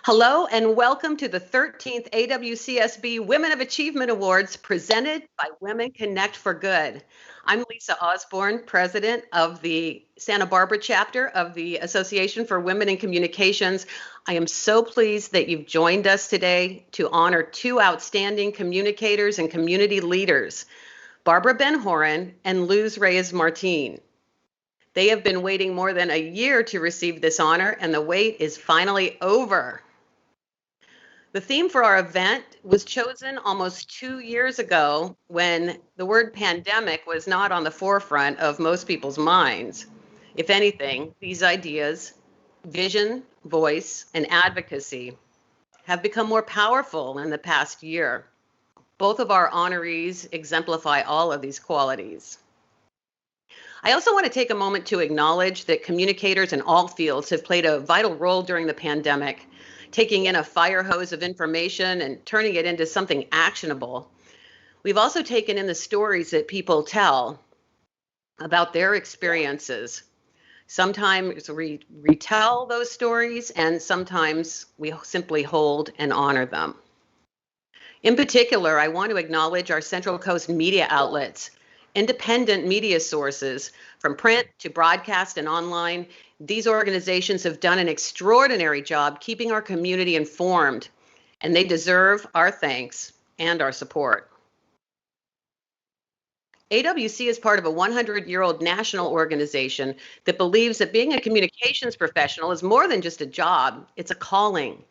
Hello and welcome to the 13th AWC-SB Women of Achievement Awards presented by Women Connect for Good. I'm Lisa Osborne, president of the Santa Barbara chapter of the Association for Women in Communications. I am so pleased that you've joined us today to honor two outstanding communicators and community leaders, Barbara Ben-Horan and Luz Reyes-Martin. They have been waiting more than a year to receive this honor, and the wait is finally over. The theme for our event was chosen almost 2 years ago when the word pandemic was not on the forefront of most people's minds. If anything, these ideas, vision, voice, and advocacy, have become more powerful in the past year. Both of our honorees exemplify all of these qualities. I also want to take a moment to acknowledge that communicators in all fields have played a vital role during the pandemic, taking in a fire hose of information and turning it into something actionable. We've also taken in the stories that people tell about their experiences. Sometimes we retell those stories, and sometimes we simply hold and honor them. In particular, I want to acknowledge our Central Coast media outlets, independent media sources, from print to broadcast and online. These organizations have done an extraordinary job keeping our community informed, and they deserve our thanks and our support. AWC is part of a 100-year-old national organization that believes that being a communications professional is more than just a job, it's a calling.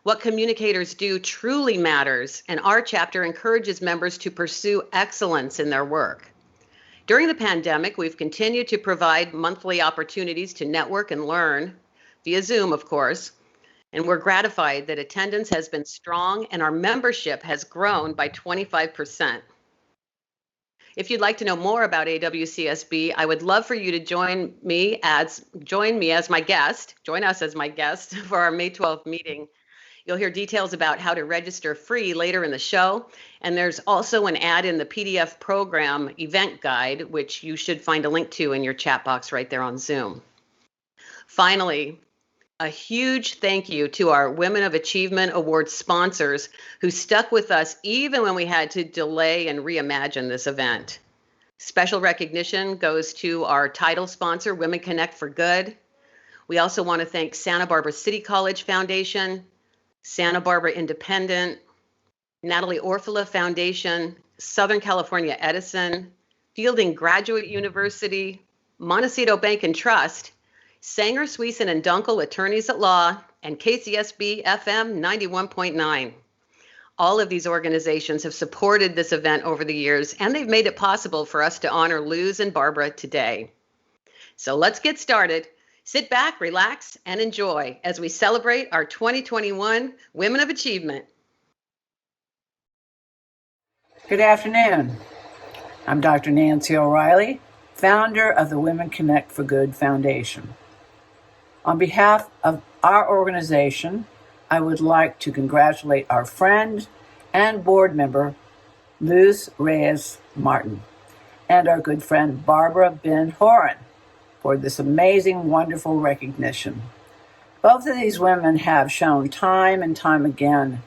What communicators do truly matters, and our chapter encourages members to pursue excellence in their work. During the pandemic, we've continued to provide monthly opportunities to network and learn, via Zoom, of course, and we're gratified that attendance has been strong and our membership has grown by 25%. If you'd like to know more about AWC-SB, I would love for you to join us as my guest for our May 12th meeting. You'll hear details about how to register free later in the show, and there's also an ad in the PDF program event guide, which you should find a link to in your chat box right there on Zoom. Finally, a huge thank you to our Women of Achievement Award sponsors who stuck with us even when we had to delay and reimagine this event. Special recognition goes to our title sponsor, Women Connect for Good. We also want to thank Santa Barbara City College Foundation, Santa Barbara Independent, Natalie Orfila Foundation, Southern California Edison, Fielding Graduate University, Montecito Bank and Trust, Sanger, Sweeson, and Dunkel Attorneys at Law, and KCSB FM 91.9. All of these organizations have supported this event over the years, and they've made it possible for us to honor Luz and Barbara today. So let's get started. Sit back, relax, and enjoy as we celebrate our 2021 Women of Achievement. Good afternoon. I'm Dr. Nancy O'Reilly, founder of the Women Connect for Good Foundation. On behalf of our organization, I would like to congratulate our friend and board member, Luz Reyes-Martin, and our good friend, Barbara Ben-Horan, for this amazing, wonderful recognition. Both of these women have shown time and time again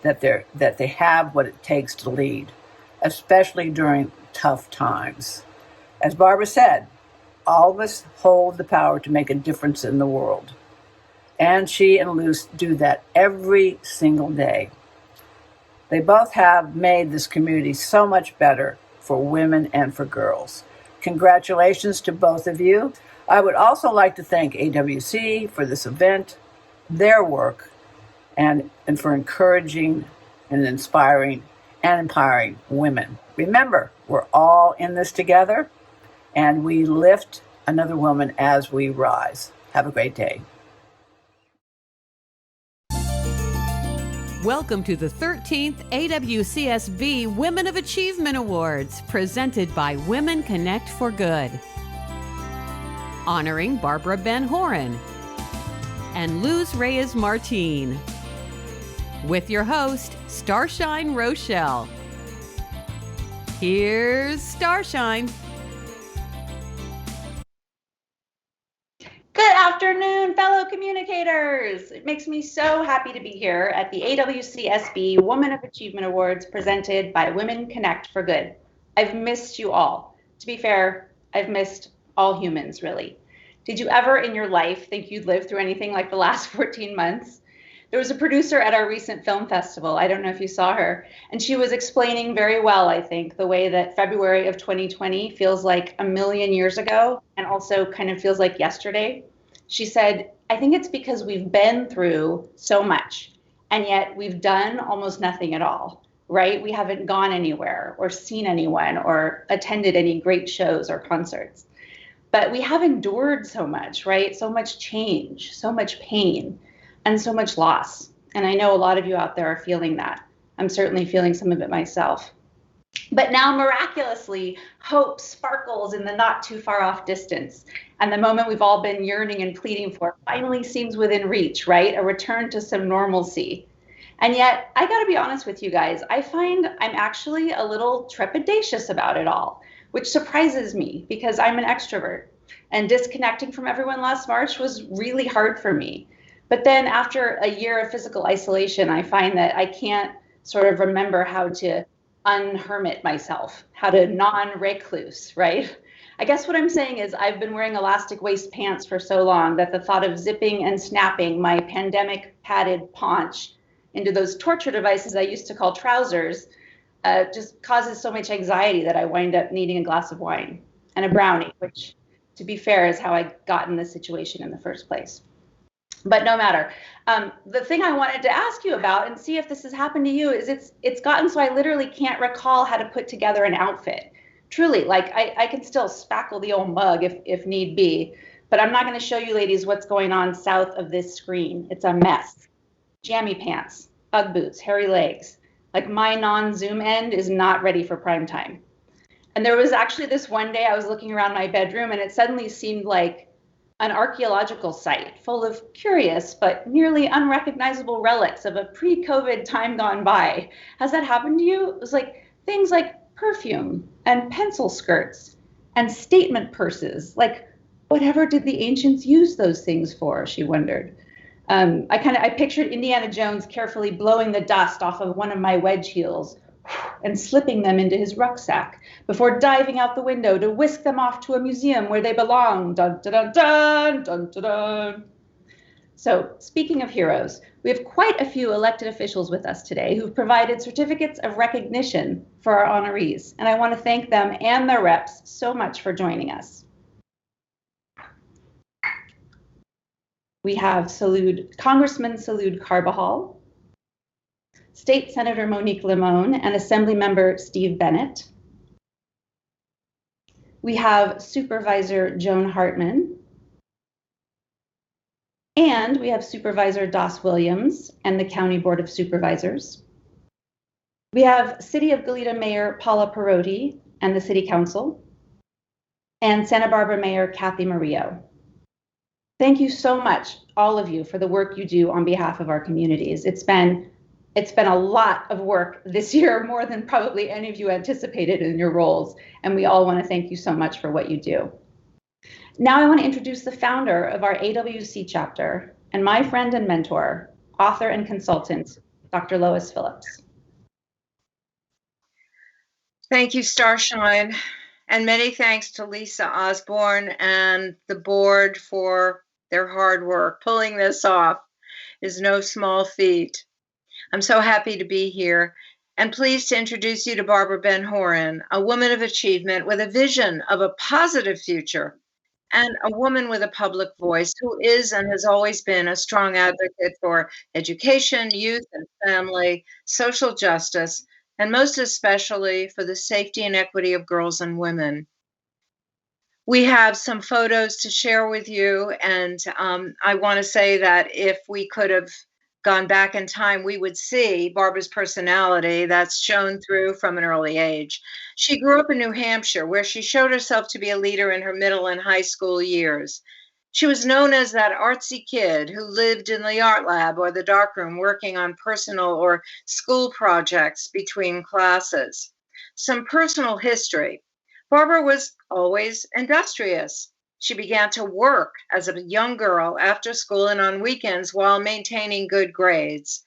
that they have what it takes to lead, especially during tough times. As Barbara said, all of us hold the power to make a difference in the world. And she and Luz do that every single day. They both have made this community so much better for women and for girls. Congratulations to both of you. I would also like to thank AWC for this event, their work, and for encouraging and inspiring and empowering women. Remember, we're all in this together, and we lift another woman as we rise. Have a great day. Welcome to the 13th AWC-SB Women of Achievement Awards, presented by Women Connect for Good. Honoring Barbara Ben-Horan and Luz Reyes-Martin. With your host, Starshine Rochelle. Here's Starshine. Good afternoon, fellow communicators. It makes me so happy to be here at the AWC-SB Woman of Achievement Awards presented by Women Connect for Good. I've missed you all. To be fair, I've missed all humans, really. Did you ever in your life think you'd live through anything like the last 14 months? There was a producer at our recent film festival, I don't know if you saw her, and she was explaining very well, I think, the way that February of 2020 feels like a million years ago and also kind of feels like yesterday. She said, I think it's because we've been through so much, and yet we've done almost nothing at all, right? We haven't gone anywhere or seen anyone or attended any great shows or concerts. But we have endured so much, right? So much change, so much pain, and so much loss. And I know a lot of you out there are feeling that. I'm certainly feeling some of it myself. But now miraculously, hope sparkles in the not too far off distance. And the moment we've all been yearning and pleading for finally seems within reach, right? A return to some normalcy. And yet, I gotta be honest with you guys, I find I'm actually a little trepidatious about it all, which surprises me because I'm an extrovert. And disconnecting from everyone last March was really hard for me. But then after a year of physical isolation, I find that I can't sort of remember how to unhermit myself, how to non-recluse, right? I guess what I'm saying is I've been wearing elastic waist pants for so long that the thought of zipping and snapping my pandemic padded paunch into those torture devices I used to call trousers just causes so much anxiety that I wind up needing a glass of wine and a brownie, which, to be fair, is how I got in this situation in the first place. But no matter. The thing I wanted to ask you about and see if this has happened to you is it's gotten so I literally can't recall how to put together an outfit. Truly, like I can still spackle the old mug if need be, but I'm not going to show you ladies what's going on south of this screen. It's a mess. Jammy pants, Ugg boots, hairy legs. Like my non-Zoom end is not ready for prime time. And there was actually this one day I was looking around my bedroom and it suddenly seemed like an archaeological site full of curious but nearly unrecognizable relics of a pre-COVID time gone by. Has that happened to you? It was like things like perfume and pencil skirts and statement purses. Like, whatever did the ancients use those things for, she wondered. I pictured Indiana Jones carefully blowing the dust off of one of my wedge heels and slipping them into his rucksack before diving out the window to whisk them off to a museum where they belong. Dun, dun, dun, dun, dun, dun. So speaking of heroes, we have quite a few elected officials with us today who've provided certificates of recognition for our honorees. And I want to thank them and their reps so much for joining us. We have Congressman Salud Carbajal, State Senator Monique Limon, and Assemblymember Steve Bennett. We have Supervisor Joan Hartman. And we have Supervisor Doss Williams and the County Board of Supervisors. We have City of Goleta Mayor Paula Perotti and the City Council, and Santa Barbara Mayor Kathy Murillo. Thank you so much, all of you, for the work you do on behalf of our communities. It's been a lot of work this year, more than probably any of you anticipated in your roles, and we all want to thank you so much for what you do. Now I want to introduce the founder of our AWC chapter and my friend and mentor, author and consultant, Dr. Lois Phillips. Thank you, Starshine, and many thanks to Lisa Osborne and the board for their hard work. Pulling this off is no small feat. I'm so happy to be here and pleased to introduce you to Barbara Ben-Horan, a woman of achievement with a vision of a positive future and a woman with a public voice who is and has always been a strong advocate for education, youth and family, social justice, and most especially for the safety and equity of girls and women. We have some photos to share with you, and I want to say that if we could have gone back in time, we would see Barbara's personality that's shown through from an early age. She grew up in New Hampshire, where she showed herself to be a leader in her middle and high school years. She was known as that artsy kid who lived in the art lab or the darkroom working on personal or school projects between classes. Some personal history. Barbara was always industrious. She began to work as a young girl after school and on weekends while maintaining good grades.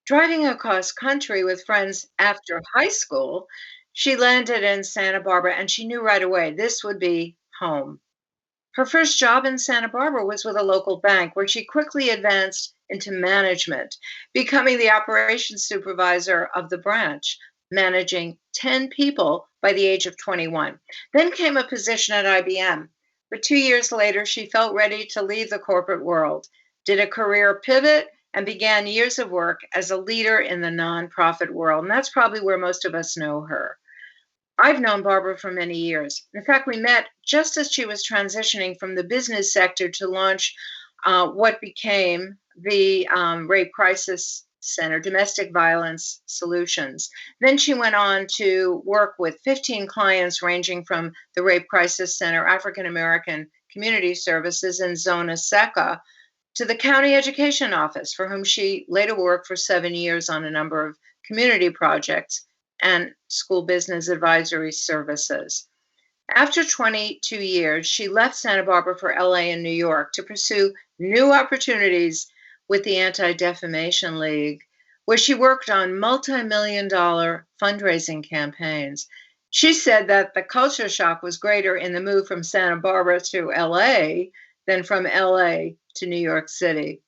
Driving across country with friends after high school, she landed in Santa Barbara and she knew right away this would be home. Her first job in Santa Barbara was with a local bank where she quickly advanced into management, becoming the operations supervisor of the branch, managing 10 people by the age of 21. Then came a position at IBM. But 2 years later, she felt ready to leave the corporate world, did a career pivot, and began years of work as a leader in the nonprofit world. And that's probably where most of us know her. I've known Barbara for many years. In fact, we met just as she was transitioning from the business sector to launch what became the Rape Crisis Center, Domestic Violence Solutions. Then she went on to work with 15 clients ranging from the Rape Crisis Center, African American Community Services in Zona Seca, to the County Education Office, for whom she later worked for 7 years on a number of community projects and school business advisory services. After 22 years, she left Santa Barbara for LA and New York to pursue new opportunities with the Anti-Defamation League, where she worked on multi-million-dollar fundraising campaigns. She said that the culture shock was greater in the move from Santa Barbara to LA than from LA to New York City.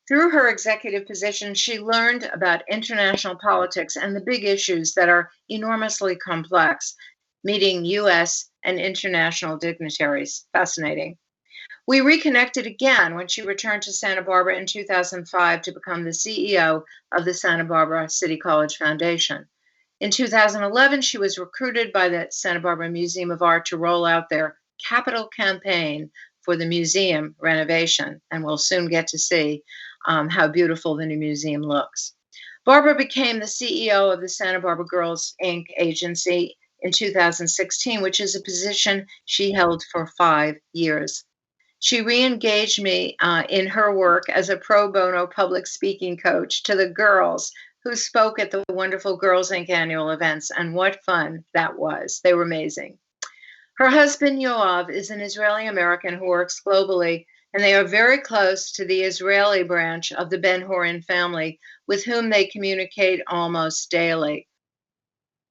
Through her executive position, she learned about international politics and the big issues that are enormously complex, meeting U.S. and international dignitaries. Fascinating. We reconnected again when she returned to Santa Barbara in 2005 to become the CEO of the Santa Barbara City College Foundation. In 2011, she was recruited by the Santa Barbara Museum of Art to roll out their capital campaign for the museum renovation, and we'll soon get to see how beautiful the new museum looks. Barbara became the CEO of the Santa Barbara Girls Inc. agency in 2016, which is a position she held for 5 years. She re-engaged me in her work as a pro bono public speaking coach to the girls who spoke at the wonderful Girls Inc. annual events, and what fun that was. They were amazing. Her husband, Yoav, is an Israeli-American who works globally, and they are very close to the Israeli branch of the Ben-Horin family, with whom they communicate almost daily.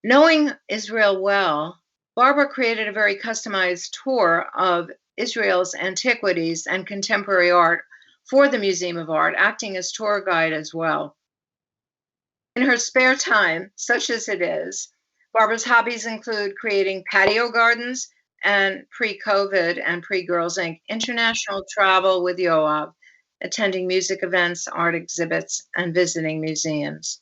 Knowing Israel well, Barbara created a very customized tour of Israel's antiquities and contemporary art for the Museum of Art, acting as tour guide as well. In her spare time, such as it is, Barbara's hobbies include creating patio gardens and pre-COVID and pre-Girls Inc. international travel with Yoav, attending music events, art exhibits, and visiting museums.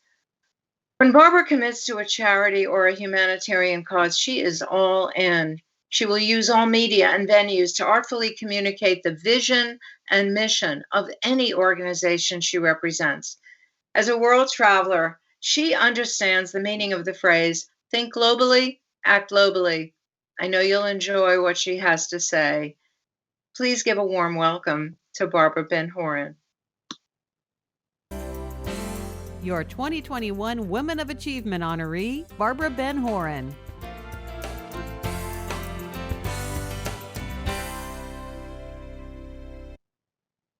When Barbara commits to a charity or a humanitarian cause, she is all in. She will use all media and venues to artfully communicate the vision and mission of any organization she represents. As a world traveler, she understands the meaning of the phrase, think globally, act globally. I know you'll enjoy what she has to say. Please give a warm welcome to Barbara Ben-Horin. Your 2021 Women of Achievement honoree, Barbara Ben-Horin.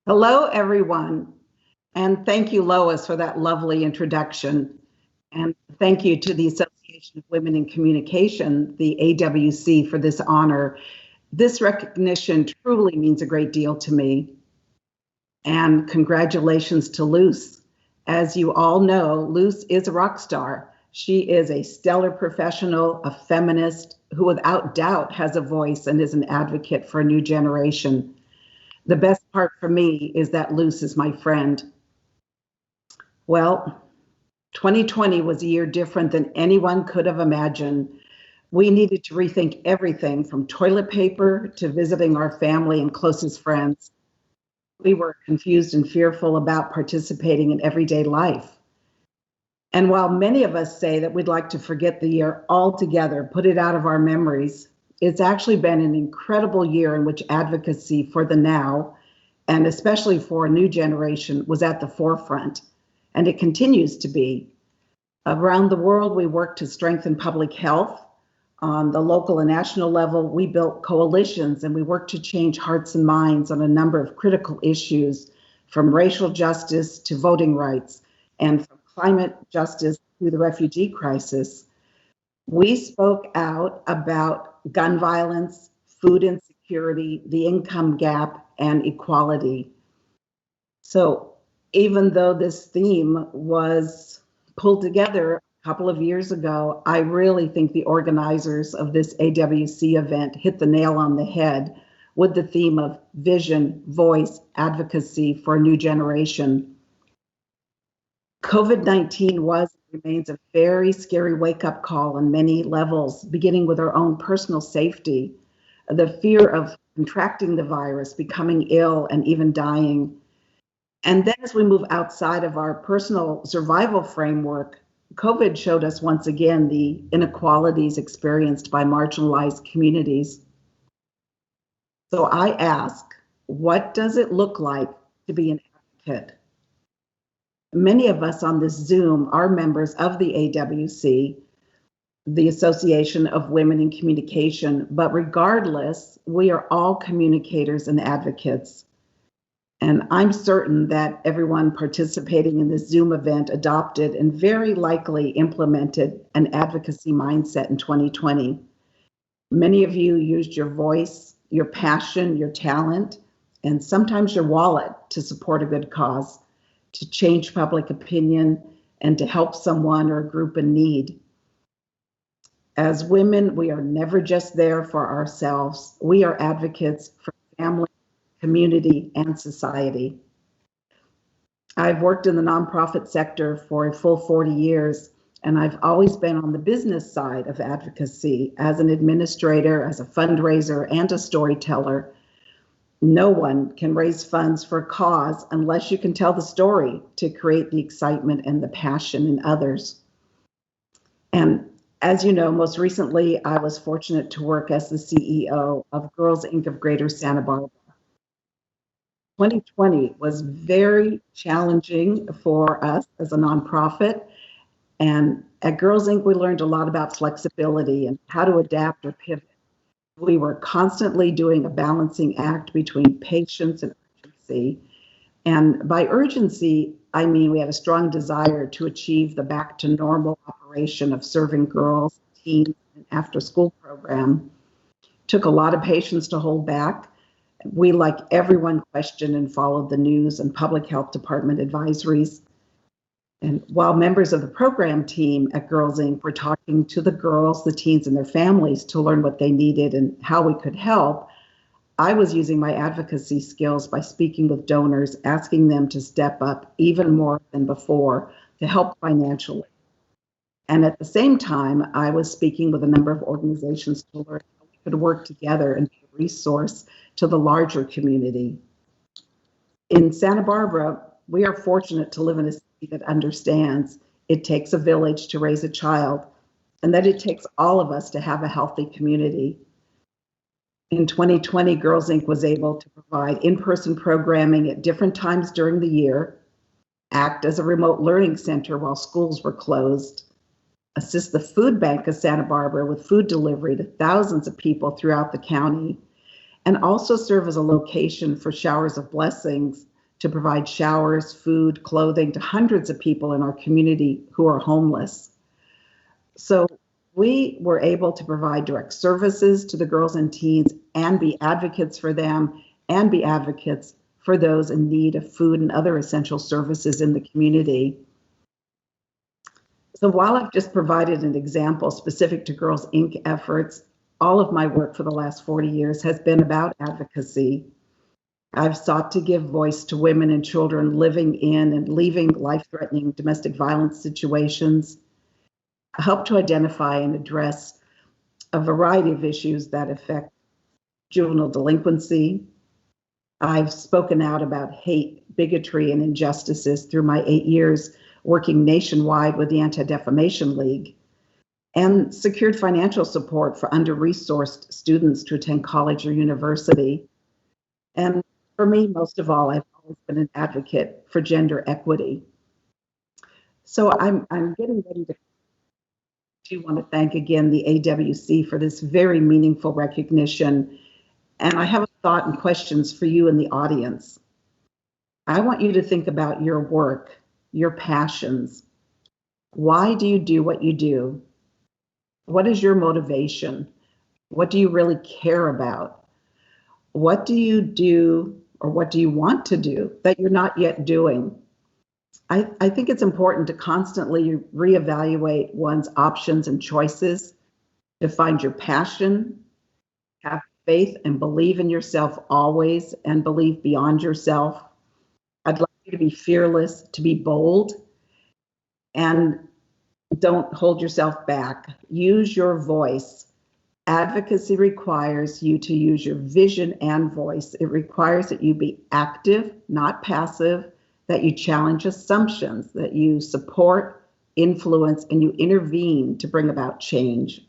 Hello, everyone. And thank you, Lois, for that lovely introduction. And thank you to the Association of Women in Communication, the AWC, for this honor. This recognition truly means a great deal to me. And congratulations to Luce. As you all know, Luce is a rock star. She is a stellar professional, a feminist, who without doubt has a voice and is an advocate for a new generation. The best part for me is that Luce is my friend. Well, 2020 was a year different than anyone could have imagined. We needed to rethink everything from toilet paper to visiting our family and closest friends. We were confused and fearful about participating in everyday life. And while many of us say that we'd like to forget the year altogether, put it out of our memories, it's actually been an incredible year in which advocacy for the now, and especially for a new generation, was at the forefront, and it continues to be. Around the world, we work to strengthen public health, On the local and national level, we built coalitions and we worked to change hearts and minds on a number of critical issues, from racial justice to voting rights, and from climate justice to the refugee crisis. We spoke out about gun violence, food insecurity, the income gap, and equality. So even though this theme was pulled together a couple of years ago, I really think the organizers of this AWC event hit the nail on the head with the theme of vision, voice, advocacy for a new generation. COVID-19 was and remains a very scary wake-up call on many levels, beginning with our own personal safety, the fear of contracting the virus, becoming ill, and even dying. And then as we move outside of our personal survival framework, COVID showed us once again the inequalities experienced by marginalized communities. So I ask, what does it look like to be an advocate? Many of us on this Zoom are members of the AWC, the Association of Women in Communication, but regardless, we are all communicators and advocates. And I'm certain that everyone participating in this Zoom event adopted and very likely implemented an advocacy mindset in 2020. Many of you used your voice, your passion, your talent, and sometimes your wallet to support a good cause, to change public opinion, and to help someone or a group in need. As women, we are never just there for ourselves. We are advocates for family, community, and society. I've worked in the nonprofit sector for a full 40 years, and I've always been on the business side of advocacy as an administrator, as a fundraiser, and a storyteller. No one can raise funds for a cause unless you can tell the story to create the excitement and the passion in others. And as you know, most recently, I was fortunate to work as the CEO of Girls Inc. of Greater Santa Barbara. 2020 was very challenging for us as a nonprofit. And at Girls Inc., we learned a lot about flexibility and how to adapt or pivot. We were constantly doing a balancing act between patience and urgency. And by urgency, I mean we had a strong desire to achieve the back to normal operation of serving girls, teens, and after school program. Took a lot of patience to hold back. We, like everyone, questioned and followed the news and public health department advisories. And while members of the program team at Girls Inc. were talking to the girls, the teens, and their families to learn what they needed and how we could help, I was using my advocacy skills by speaking with donors, asking them to step up even more than before to help financially. And at the same time, I was speaking with a number of organizations to learn how we could work together and be a resource to the larger community. In Santa Barbara, we are fortunate to live in a city that understands it takes a village to raise a child, and that it takes all of us to have a healthy community. In 2020, Girls Inc. was able to provide in-person programming at different times during the year, act as a remote learning center while schools were closed, assist the food bank of Santa Barbara with food delivery to thousands of people throughout the county, and also serve as a location for Showers of Blessings to provide showers, food, clothing to hundreds of people in our community who are homeless. So we were able to provide direct services to the girls and teens and be advocates for them and be advocates for those in need of food and other essential services in the community. So while I've just provided an example specific to Girls Inc. efforts, all of my work for the last 40 years has been about advocacy. I've sought to give voice to women and children living in and leaving life-threatening domestic violence situations, help to identify and address a variety of issues that affect juvenile delinquency. I've spoken out about hate, bigotry, and injustices through my 8 years working nationwide with the Anti-Defamation League, and secured financial support for under-resourced students to attend college or university. And for me, most of all, I've always been an advocate for gender equity. So I'm getting ready do want to thank again the AWC for this very meaningful recognition. And I have a thought and questions for you in the audience. I want you to think about your work, your passions. Why do you do what you do? What is your motivation? What do you really care about? What do you do or what do you want to do that you're not yet doing? I think it's important to constantly reevaluate one's options and choices, to find your passion, have faith and believe in yourself always, and believe beyond yourself. I'd like you to be fearless, to be bold, and don't hold yourself back. Use your voice. Advocacy requires you to use your vision and voice. It requires that you be active, not passive, that you challenge assumptions, that you support, influence, and you intervene to bring about change.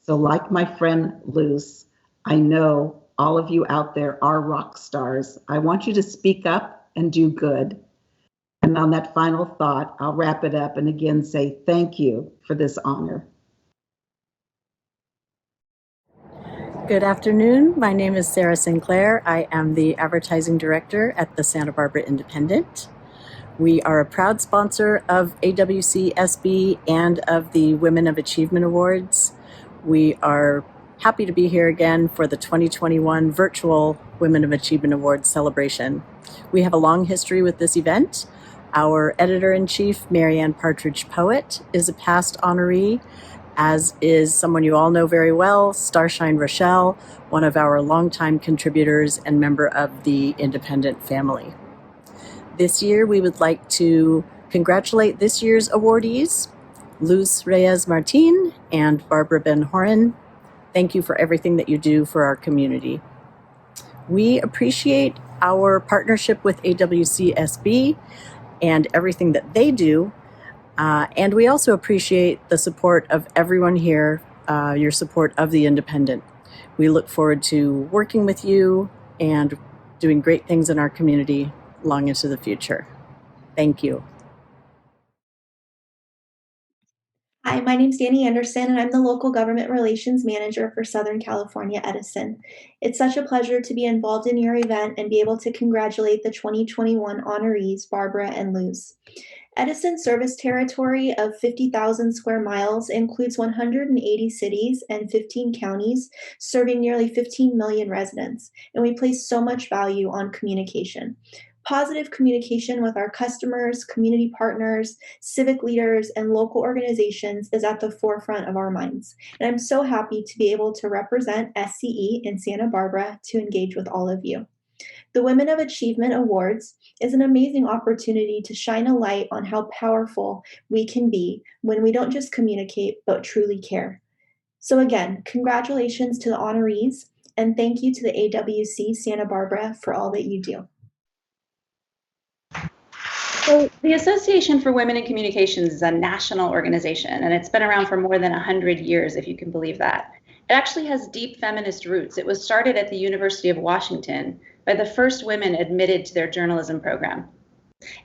So like my friend Luce, I know all of you out there are rock stars. I want you to speak up and do good. And on that final thought, I'll wrap it up and again say thank you for this honor. Good afternoon. My name is Sarah Sinclair. I am the advertising director at the Santa Barbara Independent. We are a proud sponsor of AWC-SB and of the Women of Achievement Awards. We are happy to be here again for the 2021 virtual Women of Achievement Awards celebration. We have a long history with this event. Our editor-in-chief, Marianne Partridge Poet, is a past honoree, as is someone you all know very well, Starshine Rochelle, one of our longtime contributors and member of the Independent family. This year, we would like to congratulate this year's awardees, Luz Reyes-Martin and Barbara Ben-Horan. Thank you for everything that you do for our community. We appreciate our partnership with AWC-SB and everything that they do. And we also appreciate the support of everyone here, your support of the Independent. We look forward to working with you and doing great things in our community long into the future. Thank you. Hi, my name's Danny Anderson, and I'm the Local Government Relations Manager for Southern California Edison. It's such a pleasure to be involved in your event and be able to congratulate the 2021 honorees, Barbara and Luz. Edison's service territory of 50,000 square miles includes 180 cities and 15 counties, serving nearly 15 million residents, and we place so much value on communication. Positive communication with our customers, community partners, civic leaders, and local organizations is at the forefront of our minds. And I'm so happy to be able to represent SCE in Santa Barbara to engage with all of you. The Women of Achievement Awards is an amazing opportunity to shine a light on how powerful we can be when we don't just communicate, but truly care. So again, congratulations to the honorees, and thank you to the AWC Santa Barbara for all that you do. So the Association for Women in Communications is a national organization, and it's been around for more than 100 years, if you can believe that. It actually has deep feminist roots. It was started at the University of Washington by the first women admitted to their journalism program.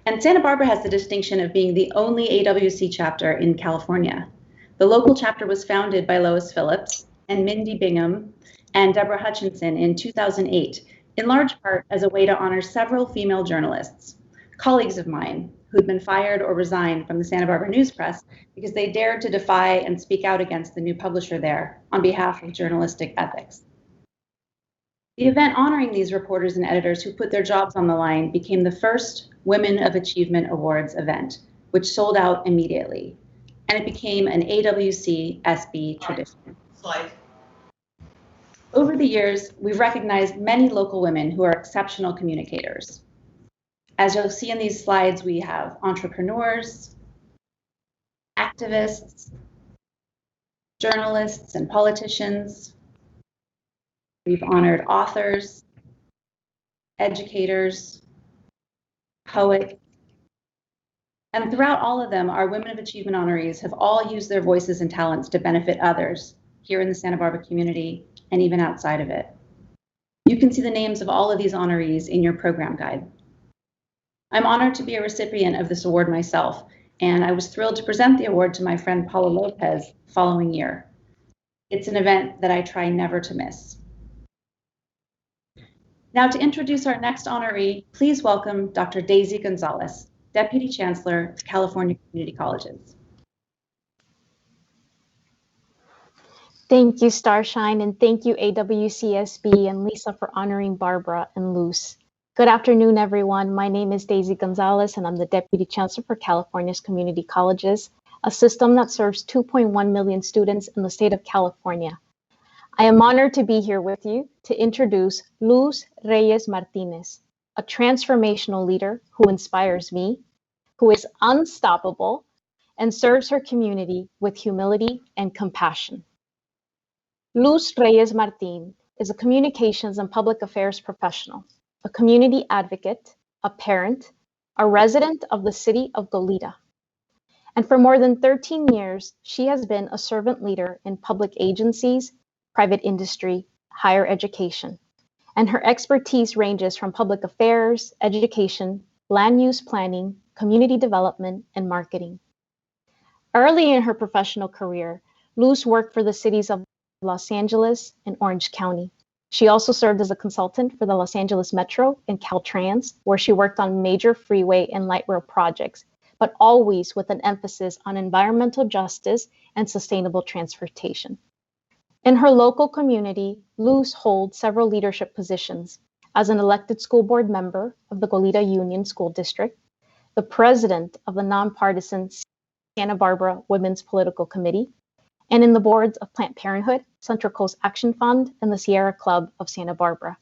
And Santa Barbara has the distinction of being the only AWC chapter in California. The local chapter was founded by Lois Phillips and Mindy Bingham and Deborah Hutchinson in 2008, in large part as a way to honor several female journalists, colleagues of mine who'd been fired or resigned from the Santa Barbara News Press because they dared to defy and speak out against the new publisher there on behalf of journalistic ethics. The event honoring these reporters and editors who put their jobs on the line became the first Women of Achievement Awards event, which sold out immediately, and it became an AWC-SB tradition. Over the years, we've recognized many local women who are exceptional communicators. As you'll see in these slides, we have entrepreneurs, activists, journalists, and politicians. We've honored authors, educators, poets, and throughout all of them, our Women of Achievement honorees have all used their voices and talents to benefit others here in the Santa Barbara community and even outside of it. You can see the names of all of these honorees in your program guide. I'm honored to be a recipient of this award myself, and I was thrilled to present the award to my friend Paula Lopez the following year. It's an event that I try never to miss. Now to introduce our next honoree, please welcome Dr. Daisy Gonzalez, Deputy Chancellor of California Community Colleges. Thank you, Starshine, and thank you, AWC-SB and Lisa, for honoring Barbara and Luz. Good afternoon, everyone. My name is Daisy Gonzalez, and I'm the Deputy Chancellor for California's Community Colleges, a system that serves 2.1 million students in the state of California. I am honored to be here with you to introduce Luz Reyes Martinez, a transformational leader who inspires me, who is unstoppable, and serves her community with humility and compassion. Luz Reyes Martin is a communications and public affairs professional, a community advocate, a parent, a resident of the city of Goleta. And for more than 13 years, she has been a servant leader in public agencies, private industry, higher education. And her expertise ranges from public affairs, education, land use planning, community development, and marketing. Early in her professional career, Luz worked for the cities of Los Angeles and Orange County. She also served as a consultant for the Los Angeles Metro and Caltrans, where she worked on major freeway and light rail projects, but always with an emphasis on environmental justice and sustainable transportation. In her local community, Luz holds several leadership positions as an elected school board member of the Goleta Union School District, the president of the nonpartisan Santa Barbara Women's Political Committee, and in the boards of Planned Parenthood, Central Coast Action Fund, and the Sierra Club of Santa Barbara.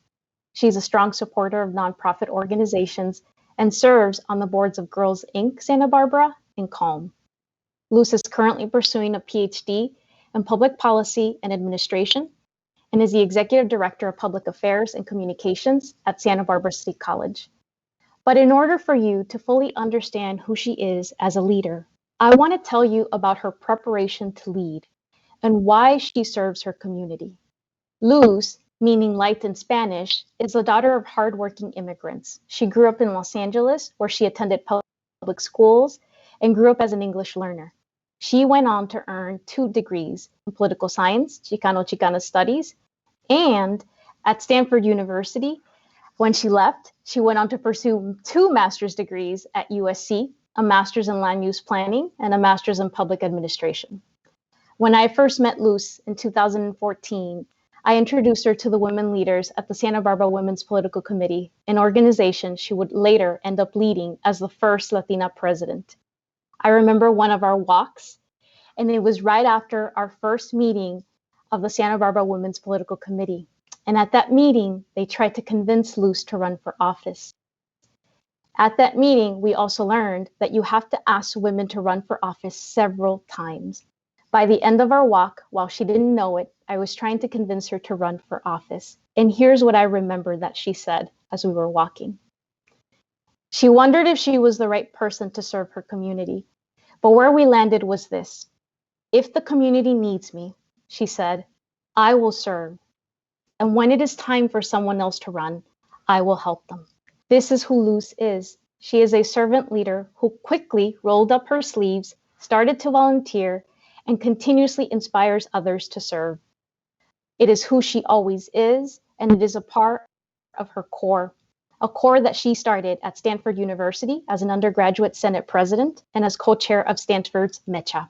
She's a strong supporter of nonprofit organizations and serves on the boards of Girls Inc. Santa Barbara and Calm. Luz is currently pursuing a PhD in Public Policy and Administration and is the Executive Director of Public Affairs and Communications at Santa Barbara City College. But in order for you to fully understand who she is as a leader, I want to tell you about her preparation to lead and why she serves her community. Luz, meaning light in Spanish, is the daughter of hardworking immigrants. She grew up in Los Angeles, where she attended public schools and grew up as an English learner. She went on to earn 2 degrees in political science, Chicano-Chicana studies, and at Stanford University. When she left, she went on to pursue 2 master's degrees at USC, a master's in land use planning and a master's in public administration. When I first met Luz in 2014, I introduced her to the women leaders at the Santa Barbara Women's Political Committee, an organization she would later end up leading as the first Latina president. I remember one of our walks, and it was right after our first meeting of the Santa Barbara Women's Political Committee. And at that meeting, they tried to convince Luz to run for office. At that meeting, we also learned that you have to ask women to run for office several times. By the end of our walk, while she didn't know it, I was trying to convince her to run for office. And here's what I remember that she said as we were walking. She wondered if she was the right person to serve her community. But where we landed was this. If the community needs me, she said, I will serve. And when it is time for someone else to run, I will help them. This is who Luz is. She is a servant leader who quickly rolled up her sleeves, started to volunteer, and continuously inspires others to serve. It is who she always is, and it is a part of her core, a core that she started at Stanford University as an undergraduate Senate president and as co-chair of Stanford's MECHA.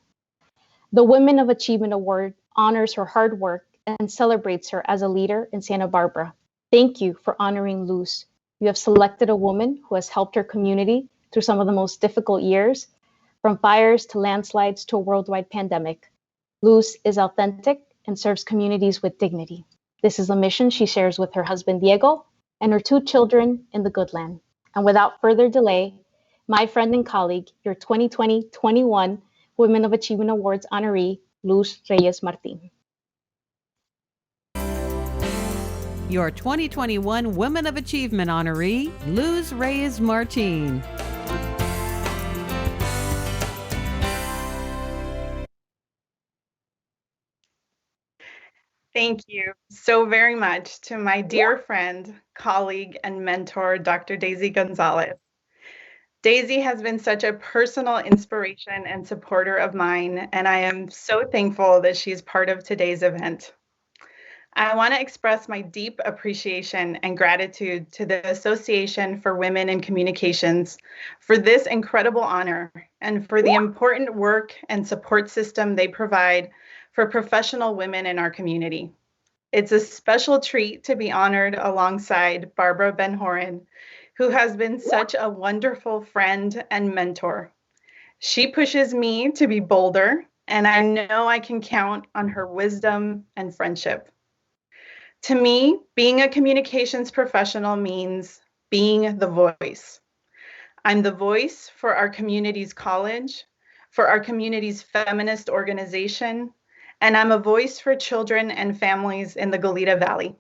The Women of Achievement Award honors her hard work and celebrates her as a leader in Santa Barbara. Thank you for honoring Luz. You have selected a woman who has helped her community through some of the most difficult years, from fires to landslides to a worldwide pandemic. Luz is authentic and serves communities with dignity. This is a mission she shares with her husband Diego and her 2 children in the good land. And without further delay, my friend and colleague, your 2020-21 Women of Achievement Awards honoree, Luz Reyes Martin. Your 2021 Women of Achievement honoree, Luz Reyes Martin. Thank you so very much to my dear friend, colleague, and mentor, Dr. Daisy Gonzalez. Daisy has been such a personal inspiration and supporter of mine, and I am so thankful that she's part of today's event. I want to express my deep appreciation and gratitude to the Association for Women in Communications for this incredible honor and for the important work and support system they provide for professional women in our community. It's a special treat to be honored alongside Barbara Ben-Horen, who has been such a wonderful friend and mentor. She pushes me to be bolder, and I know I can count on her wisdom and friendship. To me, being a communications professional means being the voice. I'm the voice for our community's college, for our community's feminist organization, and I'm a voice for children and families in the Goleta Valley.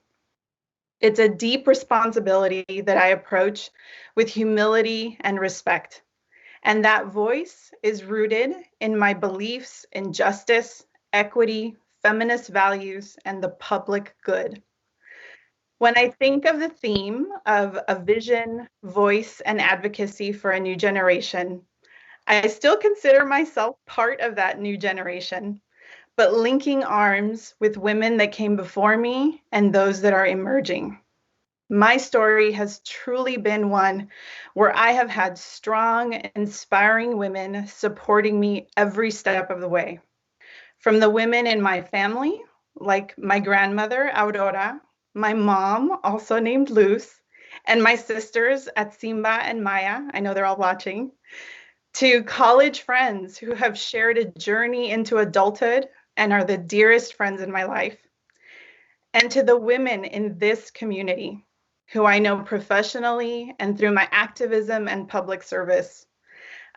It's a deep responsibility that I approach with humility and respect. And that voice is rooted in my beliefs in justice, equity, feminist values, and the public good. When I think of the theme of a vision, voice, and advocacy for a new generation, I still consider myself part of that new generation, but linking arms with women that came before me and those that are emerging. My story has truly been one where I have had strong, inspiring women supporting me every step of the way. From the women in my family, like my grandmother, Aurora, my mom, also named Luz, and my sisters at Simba and Maya, I know they're all watching, to college friends who have shared a journey into adulthood and are the dearest friends in my life, and to the women in this community who I know professionally and through my activism and public service.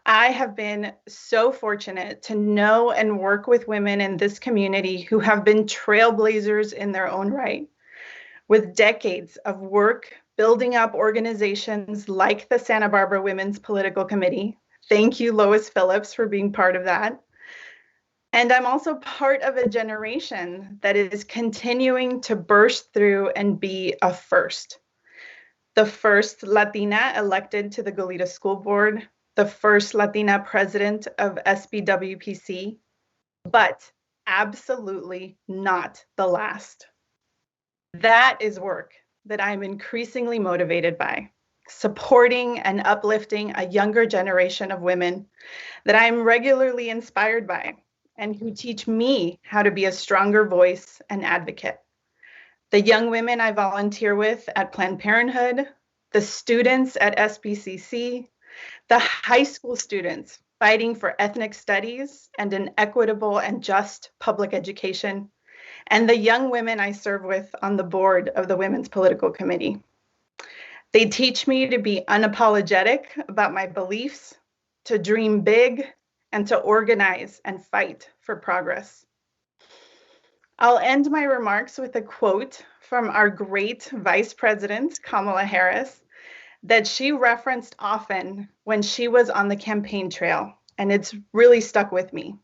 I have been so fortunate to know and work with women in this community who have been trailblazers in their own right, with decades of work building up organizations like the Santa Barbara Women's Political Committee. Thank you, Lois Phillips, for being part of that. And I'm also part of a generation that is continuing to burst through and be a first. The first Latina elected to the Goleta School Board, the first Latina president of SBWPC, but absolutely not the last. That is work that I'm increasingly motivated by, supporting and uplifting a younger generation of women that I'm regularly inspired by and who teach me how to be a stronger voice and advocate. The young women I volunteer with at Planned Parenthood, the students at SBCC, the high school students fighting for ethnic studies and an equitable and just public education, and the young women I serve with on the board of the Women's Political Committee. They teach me to be unapologetic about my beliefs, to dream big, and to organize and fight for progress. I'll end my remarks with a quote from our great Vice President, Kamala Harris, that she referenced often when she was on the campaign trail, and it's really stuck with me.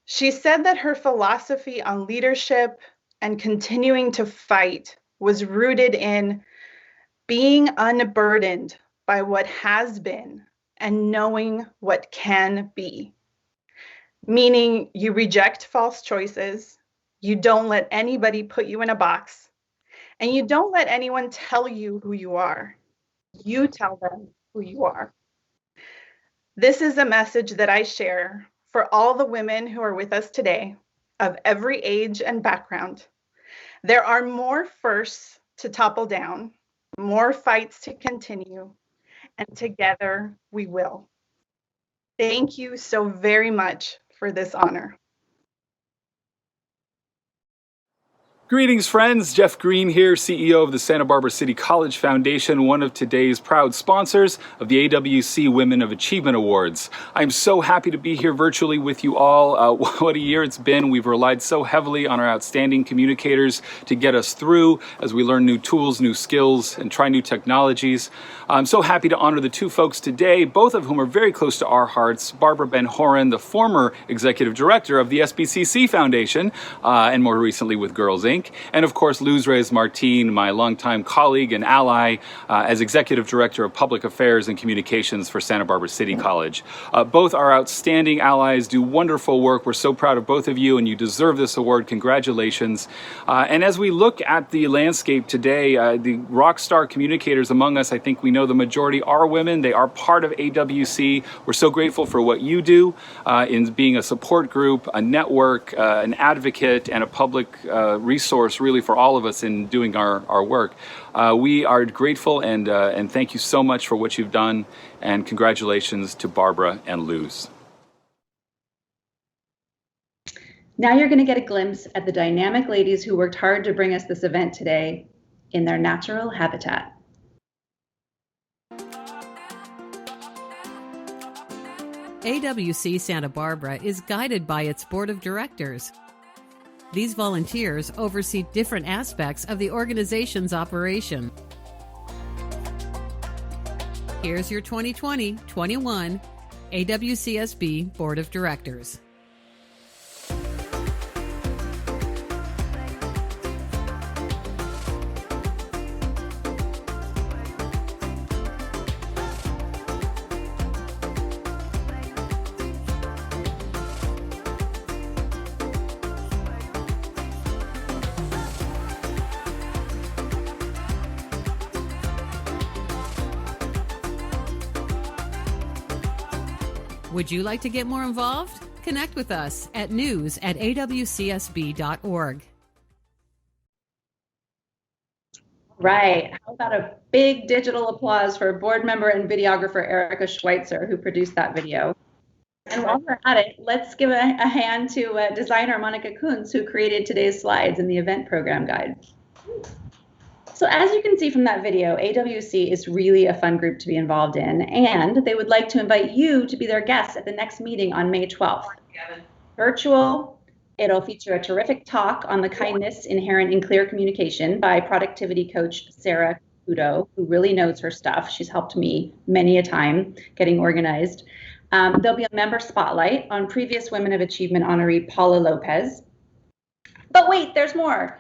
She said that her philosophy on leadership and continuing to fight was rooted in being unburdened by what has been and knowing what can be. Meaning you reject false choices, you don't let anybody put you in a box, and you don't let anyone tell you who you are. You tell them who you are. This is a message that I share for all the women who are with us today, of every age and background. There are more firsts to topple down, more fights to continue, and together we will. Thank you so very much for this honor. Greetings, friends. Jeff Green here, CEO of the Santa Barbara City College Foundation, one of today's proud sponsors of the AWC Women of Achievement Awards. I'm so happy to be here virtually with you all. What a year it's been. We've relied so heavily on our outstanding communicators to get us through as we learn new tools, new skills, and try new technologies. I'm so happy to honor the two folks today, both of whom are very close to our hearts. Barbara Ben-Horen, the former executive director of the SBCC Foundation, and more recently with Girls Inc., Bank, and of course Luz Reyes-Martin, my longtime colleague and ally as Executive Director of Public Affairs and Communications for Santa Barbara City College. Both are outstanding allies, do wonderful work. We're so proud of both of you, and you deserve this award. Congratulations. And as we look at the landscape today, the rock star communicators among us, I think we know the majority are women. They are part of AWC. We're so grateful for what you do in being a support group, a network, an advocate, and a public resource really for all of us in doing our work. We are grateful and thank you so much for what you've done, and congratulations to Barbara and Luz. Now you're going to get a glimpse at the dynamic ladies who worked hard to bring us this event today in their natural habitat. AWC Santa Barbara is guided by its board of directors. These volunteers oversee different aspects of the organization's operation. Here's your 2020-21 AWC-SB Board of Directors. Would you like to get more involved? Connect with us at news@awcsb.org. Right. How about a big digital applause for board member and videographer Erica Schweitzer, who produced that video. And while we're at it, let's give a hand to designer Monica Kuntz, who created today's slides in the event program guide. So as you can see from that video, AWC is really a fun group to be involved in, and they would like to invite you to be their guests at the next meeting on May 12th. Virtual, it'll feature a terrific talk on the kindness inherent in clear communication by productivity coach Sarah Kudo, who really knows her stuff. She's helped me many a time getting organized. There'll be a member spotlight on previous Women of Achievement honoree Paula Lopez. But wait, there's more.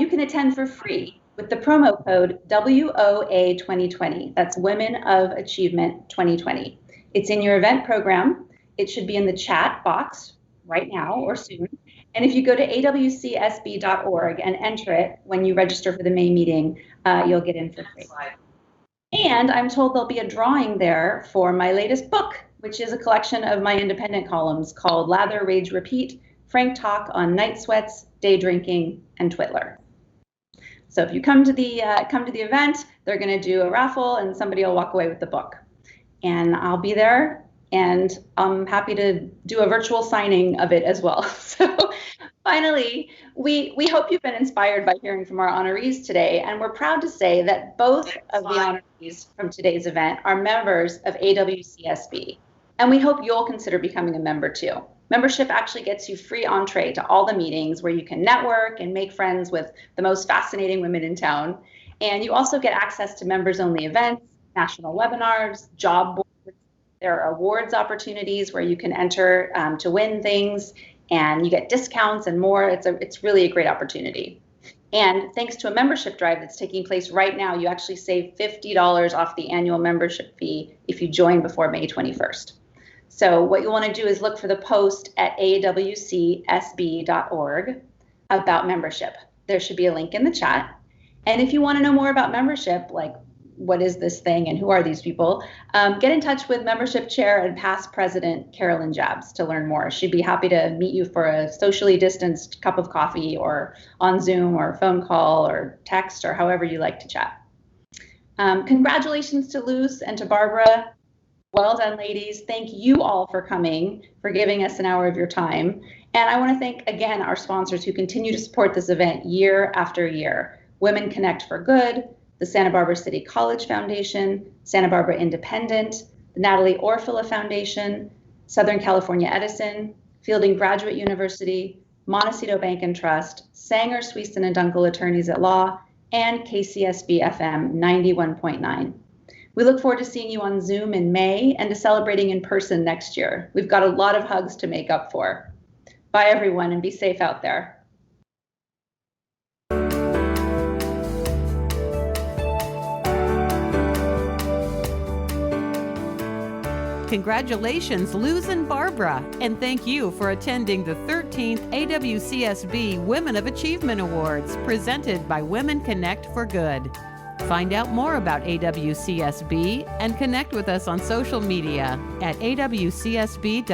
You can attend for free with the promo code WOA2020. That's Women of Achievement 2020. It's in your event program. It should be in the chat box right now or soon. And if you go to awcsb.org and enter it when you register for the May meeting, you'll get in for free. And I'm told there'll be a drawing there for my latest book, which is a collection of my independent columns called Lather, Rage, Repeat, Frank Talk on Night Sweats, Day Drinking, and Twitler. So if you come to the event, they're going to do a raffle and somebody will walk away with the book. And I'll be there, and I'm happy to do a virtual signing of it as well. So finally, we hope you've been inspired by hearing from our honorees today, and we're proud to say that both of the honorees from today's event are members of AWC-SB, and we hope you'll consider becoming a member too. Membership actually gets you free entree to all the meetings where you can network and make friends with the most fascinating women in town. And you also get access to members-only events, national webinars, job boards. There are awards opportunities where you can enter to win things, and you get discounts and more. It's really a great opportunity. And thanks to a membership drive that's taking place right now, you actually save $50 off the annual membership fee if you join before May 21st. So what you want to do is look for the post at awcsb.org about membership. There should be a link in the chat. And if you want to know more about membership, like what is this thing and who are these people, get in touch with membership chair and past president Carolyn Jabs to learn more. She'd be happy to meet you for a socially distanced cup of coffee or on Zoom or phone call or text or however you like to chat. Congratulations to Luz and to Barbara. Well done, ladies. Thank you all for coming, for giving us an hour of your time. And I want to thank, again, our sponsors who continue to support this event year after year. Women Connect for Good, the Santa Barbara City College Foundation, Santa Barbara Independent, the Natalie Orfila Foundation, Southern California Edison, Fielding Graduate University, Montecito Bank and Trust, Sanger, Sweesten and Dunkel Attorneys at Law, and KCSB FM 91.9. We look forward to seeing you on Zoom in May and to celebrating in person next year. We've got a lot of hugs to make up for. Bye, everyone, and be safe out there. Congratulations, Luz and Barbara, and thank you for attending the 13th AWC-SB Women of Achievement Awards presented by Women Connect for Good. Find out more about AWC-SB and connect with us on social media at awcsb.org.